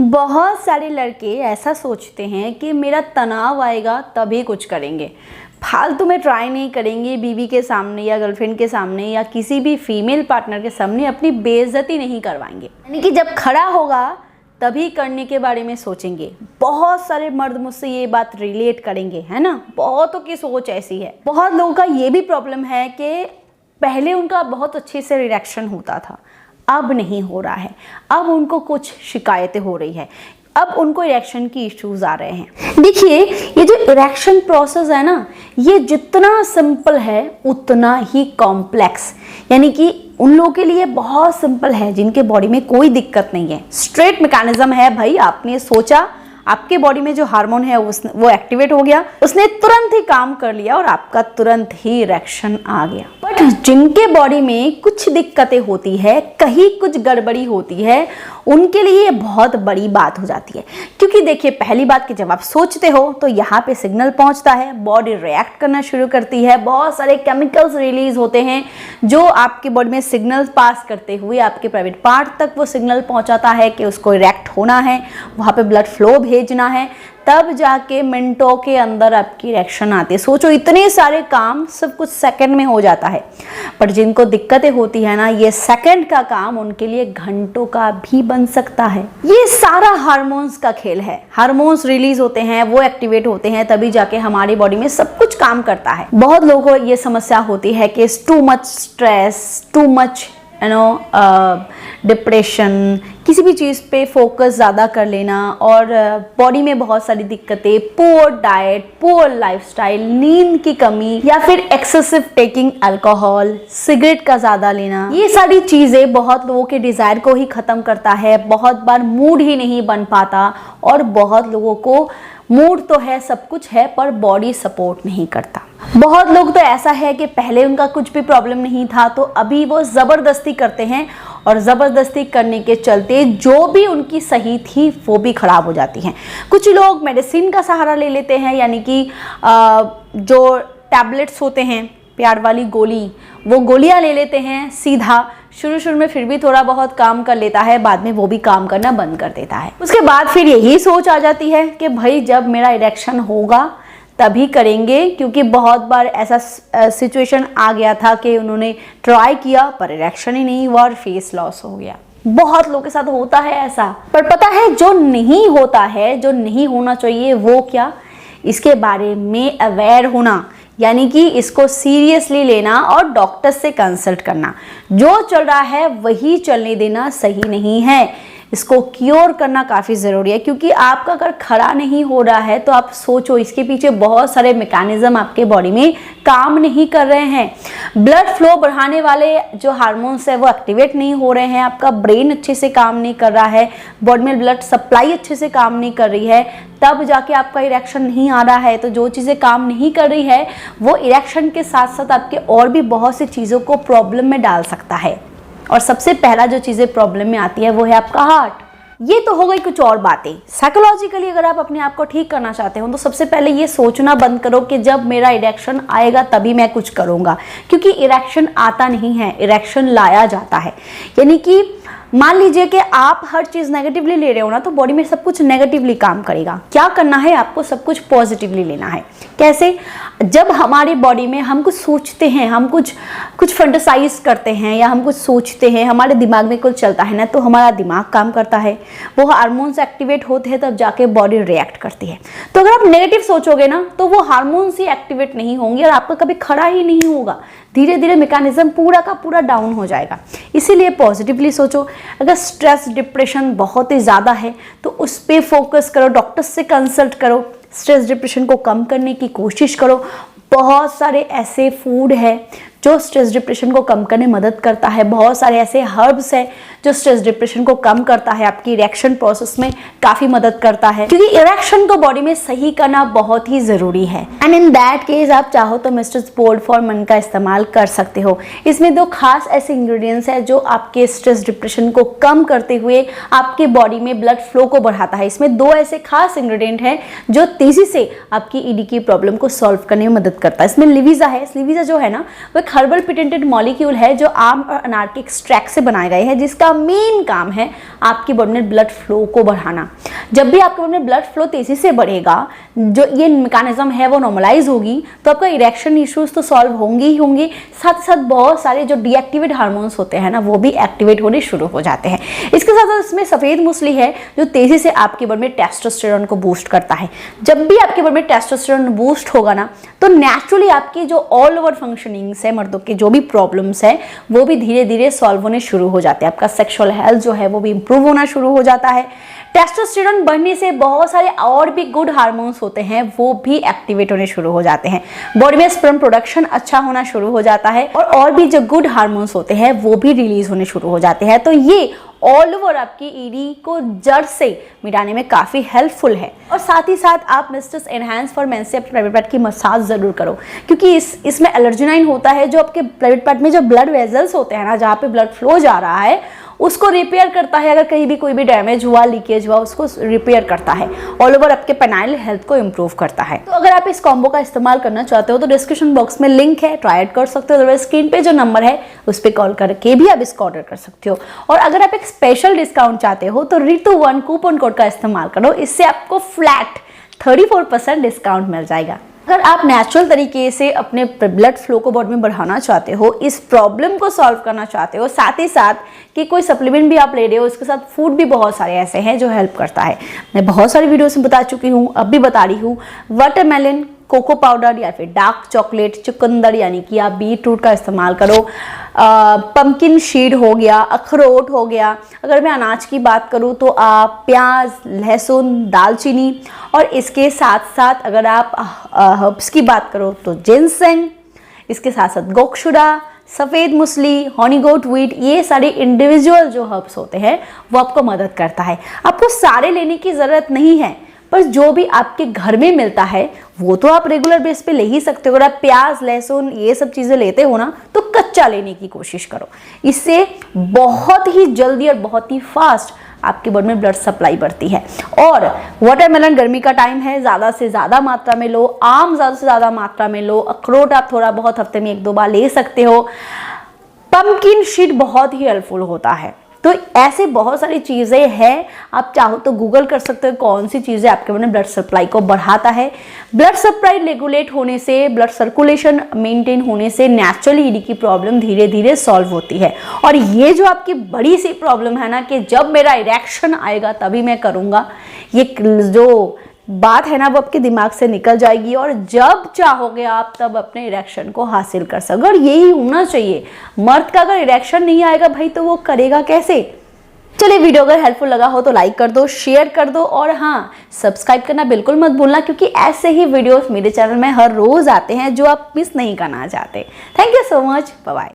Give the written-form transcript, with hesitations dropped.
बहुत सारे लड़के ऐसा सोचते हैं कि मेरा तनाव आएगा तभी कुछ करेंगे, फालतू में ट्राई नहीं करेंगे। बीवी के सामने या गर्लफ्रेंड के सामने या किसी भी फीमेल पार्टनर के सामने अपनी बेइज्जती नहीं करवाएंगे, यानी कि जब खड़ा होगा तभी करने के बारे में सोचेंगे। बहुत सारे मर्द मुझसे ये बात रिलेट करेंगे, है ना। बहुतों की सोच ऐसी है। बहुत लोगों का ये भी प्रॉब्लम है कि पहले उनका बहुत अच्छे से रिएक्शन होता था, अब नहीं हो रहा है। अब उनको कुछ शिकायतें हो रही है, अब उनको इरेक्शन की इश्यूज आ रहे हैं। देखिए, ये जो इरेक्शन प्रोसेस है ना, ये जितना सिंपल है उतना ही कॉम्प्लेक्स, यानी कि उन लोगों के लिए बहुत सिंपल है जिनके बॉडी में कोई दिक्कत नहीं है। स्ट्रेट मैकेनिज्म है भाई। आपने सोचा, आपके बॉडी में जो हार्मोन है वो एक्टिवेट हो गया, उसने तुरंत ही काम कर लिया और आपका तुरंत ही इरेक्शन आ गया। बट जिनके बॉडी में कुछ दिक्कतें होती है, कहीं कुछ गड़बड़ी होती है, उनके लिए ये बहुत बड़ी बात हो जाती है। क्योंकि देखिए, पहली बात कि जब आप सोचते हो तो यहाँ पे सिग्नल पहुँचता है, बॉडी रिएक्ट करना शुरू करती है, बहुत सारे केमिकल्स रिलीज होते हैं जो आपकी बॉडी में सिग्नल पास करते हुए आपके प्राइवेट पार्ट तक वो सिग्नल पहुँचाता है कि उसको इरेक्ट होना है, वहाँ पे ब्लड फ्लो भेजना है, तब जाके मिनटों के अंदर आपकी इरेक्शन आती है। सोचो, इतने सारे काम सब कुछ सेकंड में हो जाता है। पर जिनको दिक्कतें होती है ना, ये सेकंड का काम उनके लिए घंटों का भी बन सकता है। ये सारा हार्मोन्स का खेल है। हार्मोन्स रिलीज होते हैं, वो एक्टिवेट होते हैं, तभी जाके हमारी बॉडी में सब कुछ काम करता है। बहुत लोगों को ये समस्या होती है कि too much stress, too much depression, किसी भी चीज़ पे फोकस ज़्यादा कर लेना और बॉडी में बहुत सारी दिक्कतें, पुअर डाइट, पुअर लाइफस्टाइल, नींद की कमी या फिर एक्सेसिव टेकिंग अल्कोहल, सिगरेट का ज़्यादा लेना, ये सारी चीज़ें बहुत लोगों के डिज़ायर को ही ख़त्म करता है। बहुत बार मूड ही नहीं बन पाता और बहुत लोगों को मूड तो है, सब कुछ है, पर बॉडी सपोर्ट नहीं करता। बहुत लोग तो ऐसा है कि पहले उनका कुछ भी प्रॉब्लम नहीं था तो अभी वो ज़बरदस्ती करते हैं और ज़बरदस्ती करने के चलते जो भी उनकी सही थी वो भी ख़राब हो जाती हैं। कुछ लोग मेडिसिन का सहारा ले लेते हैं, यानी कि जो टैबलेट्स होते हैं, प्यार वाली गोली, वो गोलियां ले लेते हैं सीधा। शुरू में फिर भी थोड़ा बहुत काम कर लेता है, बाद में वो भी काम करना बंद कर देता है। उसके बाद फिर यही सोच आ जाती है कि भाई जब मेरा इरेक्शन होगा तभी करेंगे, क्योंकि बहुत बार ऐसा सिचुएशन आ गया था कि उन्होंने ट्राई किया पर इरेक्शन ही नहीं हुआ और फेस लॉस हो गया। बहुत लोगों के साथ होता है ऐसा। पर पता है, जो नहीं होता है, जो नहीं होना चाहिए, वो क्या, इसके बारे में अवेयर होना, यानी कि इसको सीरियसली लेना और डॉक्टर से कंसल्ट करना। जो चल रहा है वही चलने देना सही नहीं है। इसको क्योर करना काफ़ी ज़रूरी है, क्योंकि आपका अगर खड़ा नहीं हो रहा है तो आप सोचो, इसके पीछे बहुत सारे मैकेनिज्म आपके बॉडी में काम नहीं कर रहे हैं। ब्लड फ्लो बढ़ाने वाले जो हार्मोन्स है वो एक्टिवेट नहीं हो रहे हैं, आपका ब्रेन अच्छे से काम नहीं कर रहा है, बॉडी में ब्लड सप्लाई अच्छे से काम नहीं कर रही है, तब जाके आपका इरेक्शन नहीं आ रहा है। तो जो चीज़ें काम नहीं कर रही है वो इरेक्शन के साथ साथ आपके और भी बहुत सी चीज़ों को प्रॉब्लम में डाल सकता है। और सबसे पहला जो चीज़ें प्रॉब्लम में आती है वो है आपका हार्ट। ये तो हो गई कुछ और बातें। साइकोलॉजिकली अगर आप अपने आप को ठीक करना चाहते हो तो सबसे पहले ये सोचना बंद करो कि जब मेरा इरेक्शन आएगा तभी मैं कुछ करूँगा, क्योंकि इरेक्शन आता नहीं है, इरेक्शन लाया जाता है। यानी कि मान लीजिए कि आप हर चीज़ नेगेटिवली ले रहे हो ना, तो बॉडी में सब कुछ नेगेटिवली काम करेगा। क्या करना है, आपको सब कुछ पॉजिटिवली लेना है। कैसे? जब हमारी बॉडी में हम कुछ सोचते हैं, हम कुछ फंटासाइज करते हैं या हम कुछ सोचते हैं, हमारे दिमाग में कुछ चलता है ना, तो हमारा दिमाग काम करता है, वो हार्मोन्स एक्टिवेट होते हैं, तब जाके बॉडी रिएक्ट करती है। तो अगर आप नेगेटिव सोचोगे ना तो वो हार्मोन्स ही एक्टिवेट नहीं होंगे और आपका कभी खड़ा ही नहीं होगा। धीरे धीरे मैकेनिज्म पूरा का पूरा डाउन हो जाएगा। इसीलिए पॉजिटिवली सोचो। अगर स्ट्रेस, डिप्रेशन बहुत ही ज़्यादा है तो उस पर फोकस करो, डॉक्टर से कंसल्ट करो, स्ट्रेस डिप्रेशन को कम करने की कोशिश करो। बहुत सारे ऐसे फूड है जो स्ट्रेस डिप्रेशन को कम करने में मदद करता है। बहुत सारे ऐसे हर्ब्स है जो स्ट्रेस डिप्रेशन को कम करता है, आपकी इरेक्शन प्रोसेस में काफ़ी मदद करता है, क्योंकि इरेक्शन को बॉडी में सही करना बहुत ही ज़रूरी है। एंड इन दैट केस आप चाहो तो मिस्टर स्पोर्ट फॉर मन का इस्तेमाल कर सकते हो। इसमें 2 खास ऐसे इंग्रेडिएंट्स है जो आपके स्ट्रेस डिप्रेशन को कम करते हुए आपके बॉडी में ब्लड फ्लो को बढ़ाता है। इसमें 2 ऐसे खास इंग्रेडिएंट हैं जो तेज़ी से आपकी ईडी की प्रॉब्लम को सॉल्व करने में मदद करता है। इसमें लिविजा है। लिविजा जो है ना, वो हर्बल पेटेंटेड मॉलिक्यूल है जो आम और अनार के एक्सट्रैक्ट से बनाए गए हैं, जिसका मेन काम है आपकी बॉडी में ब्लड फ्लो को बढ़ाना। जब भी आपके बॉडी में ब्लड फ्लो तेजी से बढ़ेगा, जो ये मैकेनिज्म है वो नॉर्मलाइज होगी, तो आपका इरेक्शन इश्यूज तो सॉल्व होंगे ही होंगे, साथ साथ बहुत सारे जो डीएक्टिवेट हार्मोन्स होते हैं ना, वो भी एक्टिवेट होने शुरू हो जाते हैं। इसके साथ साथ इसमें सफेद मूसली है जो तेजी से आपके बॉडी में टेस्टोस्टेरोन को बूस्ट करता है। जब भी आपके बॉडी में टेस्टोस्टेरोन बूस्ट होगा ना, तो नेचुरली आपकी जो ऑल ओवर फंक्शनिंग्स है, मर्दों के जो भी प्रॉब्लम्स है वो भी धीरे धीरे सॉल्व होने शुरू हो जाते हैं। आपका सेक्सुअल हेल्थ जो है वो भी इंप्रूव होना शुरू हो जाता है। टेस्टोस्टेरोन बढ़ने से बहुत सारे और भी गुड हार्मोन्स होते हैं वो भी एक्टिवेट होने शुरू हो जाते हैं। बॉडी में स्पर्म प्रोडक्शन अच्छा होना शुरू हो जाता है और भी जो गुड हार्मोन्स होते हैं वो भी रिलीज होने शुरू हो जाते हैं। तो ये ऑल ओवर आपकी ईडी को जड़ से मिटाने में काफ़ी हेल्पफुल है। और साथ ही साथ आप मिस्टर्स एनहांस फॉर मेन से अपने प्राइवेट पार्ट की मसाज ज़रूर करो, क्योंकि इसमें एलर्जिनाइन होता है जो आपके प्राइवेट पार्ट में जो ब्लड वेजल्स होते हैं ना, जहाँ पे ब्लड फ्लो जा रहा है, उसको रिपेयर करता है। अगर कहीं भी कोई भी डैमेज हुआ, लीकेज हुआ, उसको रिपेयर करता है। ऑल ओवर आपके पेनाइल हेल्थ को इंप्रूव करता है। तो अगर आप इस कॉम्बो का इस्तेमाल करना चाहते हो तो डिस्क्रिप्शन बॉक्स में लिंक है, ट्राई आउट कर सकते हो। स्क्रीन पे जो नंबर है उस पर कॉल करके भी आप इसको ऑर्डर कर सकते हो। और अगर आप एक स्पेशल डिस्काउंट चाहते हो तो ऋतु1 कूपन कोड का इस्तेमाल करो, इससे आपको फ्लैट 34% डिस्काउंट मिल जाएगा। अगर आप नेचुरल तरीके से अपने ब्लड फ्लो को बॉडी में बढ़ाना चाहते हो, इस प्रॉब्लम को सॉल्व करना चाहते हो, साथ ही साथ कि कोई सप्लीमेंट भी आप ले रहे हो, इसके साथ फूड भी बहुत सारे ऐसे हैं जो हेल्प करता है। मैं बहुत सारी वीडियोस में बता चुकी हूँ, अब भी बता रही हूँ। वाटरमेलन, कोको पाउडर या फिर डार्क चॉकलेट, चुकंदर यानी कि आप बीट रूट का इस्तेमाल करो, पंपकिन सीड हो गया, अखरोट हो गया। अगर मैं अनाज की बात करूं तो आप प्याज, लहसुन, दालचीनी, और इसके साथ साथ अगर आप हर्ब्स की बात करो तो जिनसेंग, इसके साथ साथ गोक्षुरा, सफ़ेद मूसली, हनी गोट व्हीट, ये सारे इंडिविजुअल जो हर्ब्स होते हैं वो आपको मदद करता है। आपको सारे लेने की ज़रूरत नहीं है, पर जो भी आपके घर में मिलता है वो तो आप रेगुलर बेस पे ले ही सकते हो। अगर आप प्याज, लहसुन ये सब चीज़ें लेते हो ना, तो कच्चा लेने की कोशिश करो। इससे बहुत ही जल्दी और बहुत ही फास्ट आपके बॉडी में ब्लड सप्लाई बढ़ती है। और वाटरमेलन गर्मी का टाइम है, ज़्यादा से ज़्यादा मात्रा में लो, आम ज़्यादा से ज़्यादा मात्रा में लो, अखरोट आप थोड़ा बहुत हफ्ते में 1-2 बार ले सकते हो। पंपकिन सीड बहुत ही हेल्पफुल होता है। तो ऐसे बहुत सारी चीज़ें हैं, आप चाहो तो गूगल कर सकते हो कौन सी चीज़ें आपके बॉडी में ब्लड सप्लाई को बढ़ाता है। ब्लड सप्लाई रेगुलेट होने से, ब्लड सर्कुलेशन मेंटेन होने से नेचुरली ईडी की प्रॉब्लम धीरे धीरे सॉल्व होती है। और ये जो आपकी बड़ी सी प्रॉब्लम है ना कि जब मेरा इरेक्शन आएगा तभी मैं करूँगा, ये जो बात है ना वो आपके दिमाग से निकल जाएगी और जब चाहोगे आप तब अपने इरेक्शन को हासिल कर सकोगे। और यही होना चाहिए। मर्द का अगर इरेक्शन नहीं आएगा भाई तो वो करेगा कैसे। चलिए, वीडियो अगर हेल्पफुल लगा हो तो लाइक कर दो, शेयर कर दो, और हाँ, सब्सक्राइब करना बिल्कुल मत भूलना, क्योंकि ऐसे ही वीडियोस मेरे चैनल में हर रोज आते हैं जो आप मिस नहीं करना चाहते। Thank you so much, bye bye.